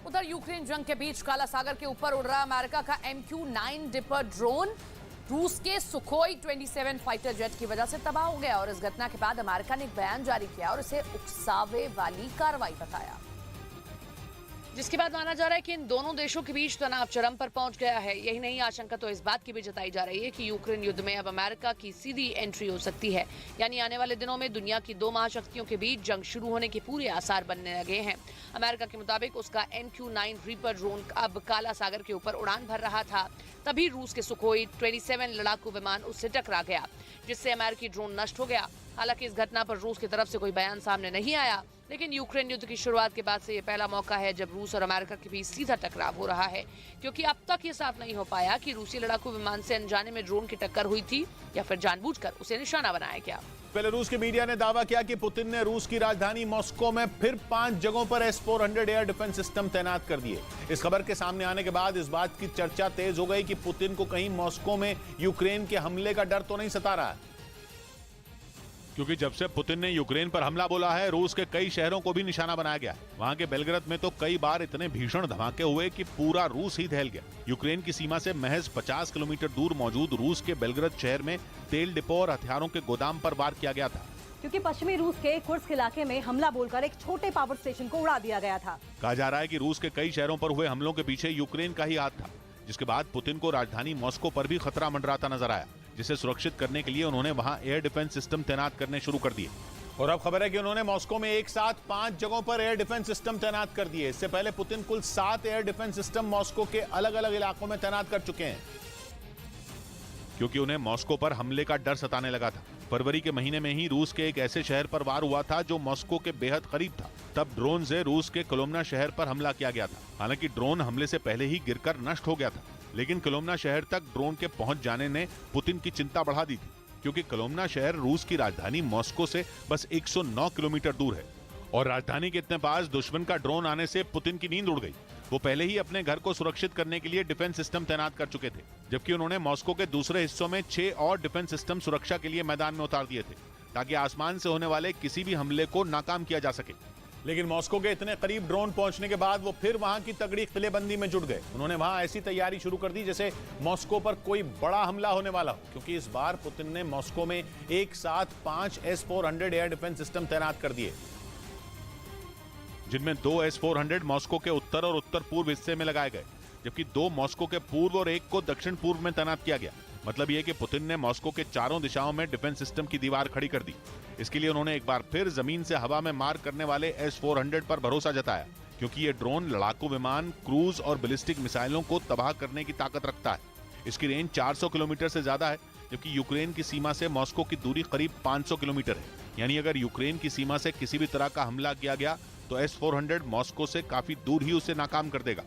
उधर यूक्रेन जंग के बीच काला सागर के ऊपर उड़ रहा अमेरिका का MQ-9 डिपर ड्रोन रूस के सुखोई 27 फाइटर जेट की वजह से तबाह हो गया और इस घटना के बाद अमेरिका ने एक बयान जारी किया और इसे उकसावे वाली कार्रवाई बताया, जिसके बाद माना जा रहा है कि इन दोनों देशों के बीच तनाव चरम पर पहुंच गया है। यही नहीं, आशंका तो इस बात की भी जताई जा रही है कि यूक्रेन युद्ध में अब अमेरिका की सीधी एंट्री हो सकती है, यानी आने वाले दिनों में दुनिया की दो महाशक्तियों के बीच जंग शुरू होने के पूरे आसार बनने लगे हैं। अमेरिका के मुताबिक उसका MQ-9 रीपर ड्रोन अब काला सागर के ऊपर उड़ान भर रहा था, तभी रूस के सुखोई 27 लड़ाकू विमान उससे टकरा गया, जिससे अमेरिकी ड्रोन नष्ट हो गया। हालांकि इस घटना पर रूस की तरफ से कोई बयान सामने नहीं आया, लेकिन यूक्रेन युद्ध की शुरुआत के बाद से ये पहला मौका है जब रूस और अमेरिका के बीच सीधा टकराव हो रहा है, क्योंकि अब तक ये साफ नहीं हो पाया कि रूसी लड़ाकू विमान से अनजाने में ड्रोन की टक्कर हुई थी या फिर जानबूझकर उसे निशाना बनाया गया। पहले रूस के मीडिया ने दावा किया कि पुतिन ने रूस की राजधानी मॉस्को में फिर 5 जगहों पर S-400 एयर डिफेंस सिस्टम तैनात कर दिए। इस खबर के सामने आने के बाद इस बात की चर्चा तेज हो गई कि पुतिन को कहीं मॉस्को में यूक्रेन के हमले का डर तो नहीं सता रहा है, क्योंकि जब से पुतिन ने यूक्रेन पर हमला बोला है, रूस के कई शहरों को भी निशाना बनाया गया। वहां के बेलग्राद में तो कई बार इतने भीषण धमाके हुए कि पूरा रूस ही दहल गया। यूक्रेन की सीमा से महज 50 किलोमीटर दूर मौजूद रूस के बेलग्राद शहर में तेल डिपो और हथियारों के गोदाम पर वार किया गया था, क्योंकि पश्चिमी रूस के कुर्स्क इलाके में हमला बोलकर एक छोटे पावर स्टेशन को उड़ा दिया गया था। कहा जा रहा है कि रूस के कई शहरों पर हुए हमलों के पीछे यूक्रेन का ही हाथ था, जिसके बाद पुतिन को राजधानी मॉस्को पर भी खतरा मंडराता नजर आया, जिसे सुरक्षित करने के लिए उन्होंने वहां एयर डिफेंस सिस्टम तैनात करने शुरू कर दिए। और अब खबर है कि उन्होंने मॉस्को में एक साथ 5 जगहों पर एयर डिफेंस सिस्टम तैनात कर दिए। इससे पहले पुतिन कुल 7 एयर डिफेंस सिस्टम मॉस्को के अलग अलग इलाकों में तैनात कर चुके हैं, क्योंकि उन्हें मॉस्को पर हमले का डर सताने लगा था। फरवरी के महीने में ही रूस के एक ऐसे शहर पर वार हुआ था जो मॉस्को के बेहद करीब था। तब ड्रोन से रूस के कोलोमना शहर पर हमला किया गया था। हालांकि ड्रोन हमले से पहले ही गिरकर नष्ट हो गया था, लेकिन कोलोमना शहर तक ड्रोन के पहुंच जाने ने पुतिन की चिंता बढ़ा दी थी, क्योंकि कोलोमना शहर रूस की राजधानी मॉस्को से बस 109 किलोमीटर दूर है और राजधानी के इतने पास दुश्मन का ड्रोन आने से पुतिन की नींद उड़ गई। वो पहले ही अपने घर को सुरक्षित करने के लिए डिफेंस सिस्टम तैनात कर चुके थे, जबकि उन्होंने मॉस्को के दूसरे हिस्सों में 6 और डिफेंस सिस्टम सुरक्षा के लिए मैदान में उतार दिए थे, ताकि आसमान से होने वाले किसी भी हमले को नाकाम किया जा सके। लेकिन मॉस्को के इतने करीब ड्रोन पहुंचने के बाद वो फिर वहां की तगड़ी किलेबंदी में जुट गए। उन्होंने वहां ऐसी तैयारी शुरू कर दी जैसे मॉस्को पर कोई बड़ा हमला होने वाला हो, क्योंकि इस बार पुतिन ने मॉस्को में एक साथ 5 S-400 एयर डिफेंस सिस्टम तैनात कर दिए, जिनमें 2 S-400 मॉस्को के उत्तर और उत्तर पूर्व हिस्से में लगाए गए, जबकि 2 मॉस्को के पूर्व और 1 को दक्षिण पूर्व में तैनात किया गया। मतलब यह कि पुतिन ने मॉस्को के चारों दिशाओं में डिफेंस सिस्टम की दीवार खड़ी कर दी। इसके लिए उन्होंने एक बार फिर जमीन से हवा में मार करने वाले S-400 पर भरोसा जताया, क्योंकि ये ड्रोन लड़ाकू विमान, क्रूज और बैलिस्टिक मिसाइलों को तबाह करने की ताकत रखता है। इसकी रेंज 400 किलोमीटर से ज्यादा है, जबकि यूक्रेन की सीमा से मॉस्को की दूरी करीब 500 किलोमीटर है। यानी अगर यूक्रेन की सीमा से किसी भी तरह का हमला किया गया तो S-400 मॉस्को से काफी दूर ही उसे नाकाम कर देगा।